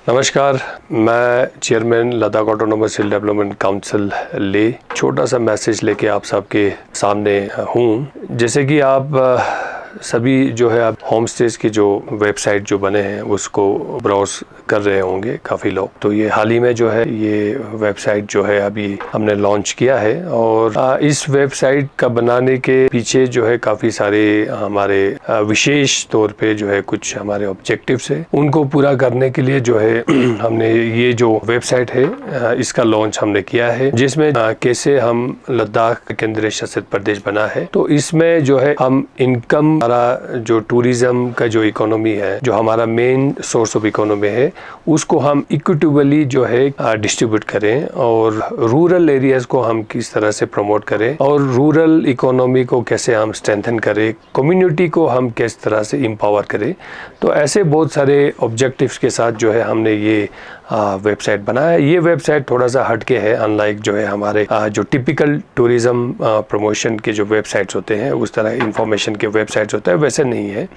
नमस्कार, मैं chairman Ladakh autonomous हिल development council ले छोटा सा मैसेज लेके आप सबके सामने हूँ। जैसे कि आप सभी जो है आप होम स्टेज की जो वेबसाइट जो बने हैं उसको ब्राउज कर रहे होंगे काफ़ी लोग। तो ये हाल ही में जो है ये वेबसाइट जो है अभी हमने लॉन्च किया है और इस वेबसाइट का बनाने के पीछे जो है काफ़ी सारे हमारे विशेष तौर पे जो है कुछ हमारे ऑब्जेक्टिव्स है, उनको पूरा करने के लिए जो है हमने ये जो वेबसाइट है इसका लॉन्च हमने किया है, जिसमें कैसे हम लद्दाख केंद्रीय शासित प्रदेश बना है। तो इसमें जो है हम इनकम हमारा जो टूरिज्म का जो इकोनॉमी है, जो हमारा मेन सोर्स ऑफ इकोनॉमी है, उसको हम इक्विटेबली जो है डिस्ट्रीब्यूट करें और रूरल एरियाज को हम किस तरह से प्रमोट करें और रूरल इकोनॉमी को कैसे हम स्ट्रेंथन करें, कम्युनिटी को हम किस तरह से एम्पावर करें। तो ऐसे बहुत सारे ऑब्जेक्टिव्स के साथ जो है हमने ये वेबसाइट बनाया है। ये वेबसाइट थोड़ा सा हटके है, अनलाइक जो है हमारे जो टिपिकल टूरिज्म प्रमोशन के जो वेबसाइट्स होते हैं, उस तरह इंफॉर्मेशन के वेबसाइट्स होता है, वैसे नहीं है।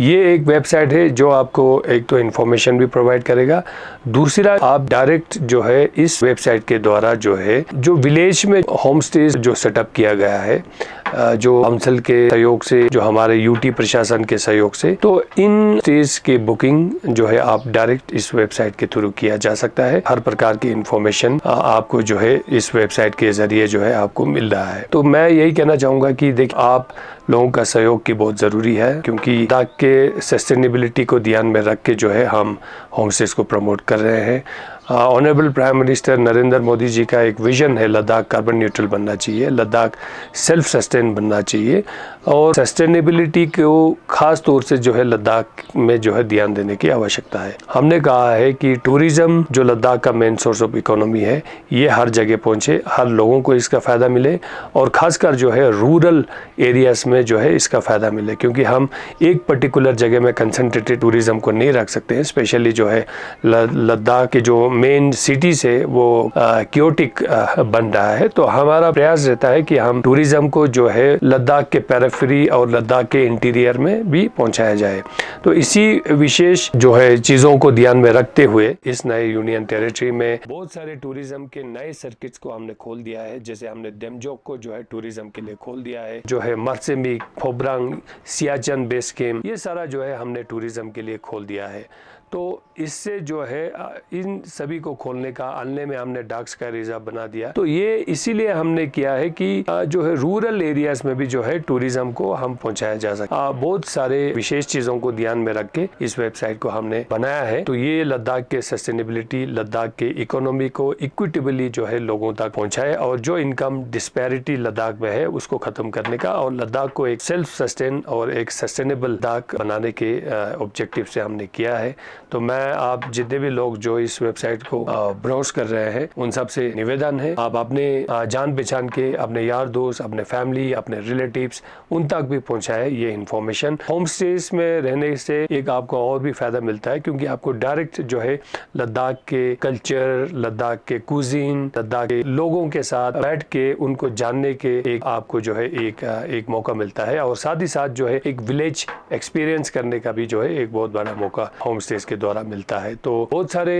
ये एक वेबसाइट है जो आपको एक तो इन्फॉर्मेशन भी प्रोवाइड करेगा, दूसरा आप डायरेक्ट जो है इस वेबसाइट के द्वारा जो है जो विलेज में होम स्टे जो सेटअप किया गया है, जो काउंसिल के सहयोग से, जो हमारे यूटी प्रशासन के सहयोग से, तो इन स्टेज के बुकिंग जो है आप डायरेक्ट इस वेबसाइट के थ्रू किया जा सकता है। हर प्रकार की इंफॉर्मेशन आपको जो है इस वेबसाइट के जरिए जो है आपको मिल रहा है। तो मैं यही कहना चाहूँगा कि देखिए, आप लोगों का सहयोग की बहुत ज़रूरी है, क्योंकि लद्दाख के सस्टेनेबिलिटी को ध्यान में रख के जो है हम होम स्टेज को प्रमोट कर रहे हैं। Honourable prime minister Narendra Modi ji का एक विजन है, लद्दाख कार्बन न्यूट्रल बनना चाहिए, लद्दाख सेल्फ सस्टेन बनना चाहिए और सस्टेनेबिलिटी को खास तौर से जो है लद्दाख में जो है ध्यान देने की आवश्यकता है। हमने कहा है कि टूरिज्म जो लद्दाख का मेन सोर्स ऑफ इकोनॉमी है, ये हर जगह पहुंचे, हर लोगों को इसका फ़ायदा मिले और ख़ासकर जो है रूरल एरियाज़ में जो है इसका फ़ायदा मिले, क्योंकि हम एक पर्टिकुलर जगह में कंसंट्रेटेड टूरिज्म को नहीं रख सकते हैं। स्पेशली जो है लद्दाख के जो मेन सिटी से वो क्योटिक बन रहा है, तो हमारा प्रयास रहता है कि हम टूरिज्म को जो है लद्दाख के पेरिफेरी और लद्दाख के इंटीरियर में भी पहुंचाया जाए। तो इसी विशेष जो है चीज़ों को ध्यान में रखते हुए इस नए यूनियन टेरिटरी में बहुत सारे टूरिज्म के नए सर्किट्स को हमने खोल दिया है। जैसे हमने डेमजोक को जो है टूरिज्म के लिए खोल दिया है, जो है मर्सेमी, फोब्रांग, सियाचन बेस कैंप, ये सारा जो है हमने टूरिज्म के लिए खोल दिया है। तो इससे जो है इन सभी को खोलने का अनले में हमने डार्क स्काई रिजर्व बना दिया। तो ये इसीलिए हमने किया है कि जो है रूरल एरियाज में भी जो है टूरिज्म को हम पहुंचाया जा सके। बहुत सारे विशेष चीजों को ध्यान में रख के इस वेबसाइट को हमने बनाया है। तो ये लद्दाख के सस्टेनेबिलिटी, लद्दाख के इकोनॉमी को इक्विटेबली जो है लोगों तक पहुंचाए और जो इनकम डिस्पैरिटी लद्दाख में है उसको खत्म करने का और लद्दाख को एक सेल्फ सस्टेन और एक सस्टेनेबल लद्दाख बनाने के ऑब्जेक्टिव से हमने किया है। तो मैं आप जितने भी लोग जो इस वेबसाइट को ब्राउज कर रहे हैं, उन सब से निवेदन है, आप अपने जान पहचान के, अपने यार दोस्त, अपने फैमिली, अपने रिलेटिव्स, उन तक भी पहुंचाए ये इन्फॉर्मेशन। होम स्टेज में रहने से एक आपको और भी फायदा मिलता है, क्योंकि आपको डायरेक्ट जो है लद्दाख के कल्चर, लद्दाख के कुजीन, लद्दाख के लोगों के साथ बैठ के उनको जानने के एक आपको जो है एक मौका मिलता है और साथ ही साथ जो है एक विलेज एक्सपीरियंस करने का भी जो है एक बहुत बड़ा मौका होम स्टेज के द्वारा मिलता है। तो बहुत सारे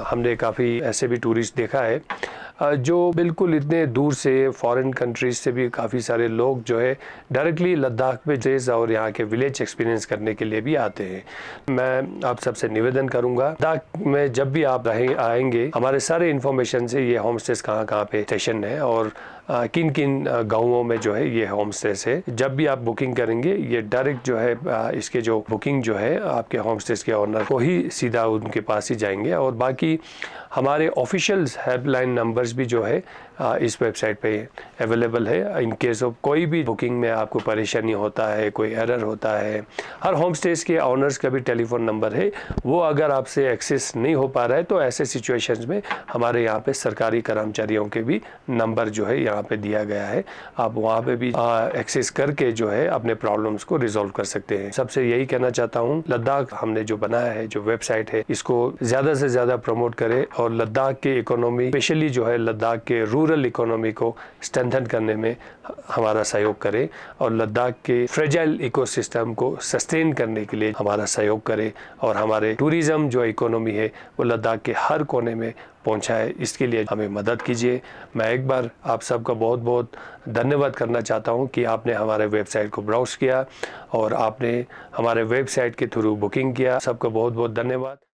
हमने काफ़ी ऐसे भी टूरिस्ट देखा है जो बिल्कुल इतने दूर से, फॉरेन कंट्रीज से भी काफ़ी सारे लोग जो है डायरेक्टली लद्दाख में जेज और यहाँ के विलेज एक्सपीरियंस करने के लिए भी आते हैं। मैं आप सबसे निवेदन करूँगा, लद्दाख में जब भी आप आएंगे, हमारे सारे इन्फॉर्मेशन से ये होम स्टेज कहाँ पे स्टेशन है और किन किन गाँवों में जो है ये होम स्टेज है। जब भी आप बुकिंग करेंगे, ये डायरेक्ट जो है इसके जो बुकिंग जो है आपके होम स्टेज के ऑनर को ही सीधा उनके पास ही जाएंगे और बाकी हमारे ऑफिशियल हेल्पलाइन नंबर्स भी जो है इस वेबसाइट पे अवेलेबल है। इन केस ऑफ कोई भी बुकिंग में आपको परेशानी होता है, कोई एरर होता है, हर होम स्टेज के ऑनर्स का भी टेलीफोन नंबर है, वो अगर आपसे एक्सेस नहीं हो पा रहा है तो ऐसे सिचुएशंस में हमारे यहाँ पे सरकारी कर्मचारियों के भी नंबर जो है यहाँ पे दिया गया है, आप वहाँ पे भी एक्सेस करके जो है अपने प्रॉब्लम्स को रिजॉल्व कर सकते हैं। सबसे यही कहना चाहता हूँ, लद्दाख हमने जो बनाया है, जो वेबसाइट है, इसको ज़्यादा से ज़्यादा प्रमोट करें और लद्दाख के इकोनॉमी, स्पेशली जो है लद्दाख के रूरल रूरल इकोनॉमी को स्ट्रेंथन करने में हमारा सहयोग करें और लद्दाख के फ्रेजाइल इकोसिस्टम को सस्टेन करने के लिए हमारा सहयोग करें और हमारे टूरिज़्म जो इकोनॉमी है वो लद्दाख के हर कोने में पहुंचाए, इसके लिए हमें मदद कीजिए। मैं एक बार आप सबका बहुत बहुत धन्यवाद करना चाहता हूं कि आपने हमारे वेबसाइट को ब्राउज़ किया और आपने हमारे वेबसाइट के थ्रू बुकिंग किया। सबका बहुत बहुत धन्यवाद।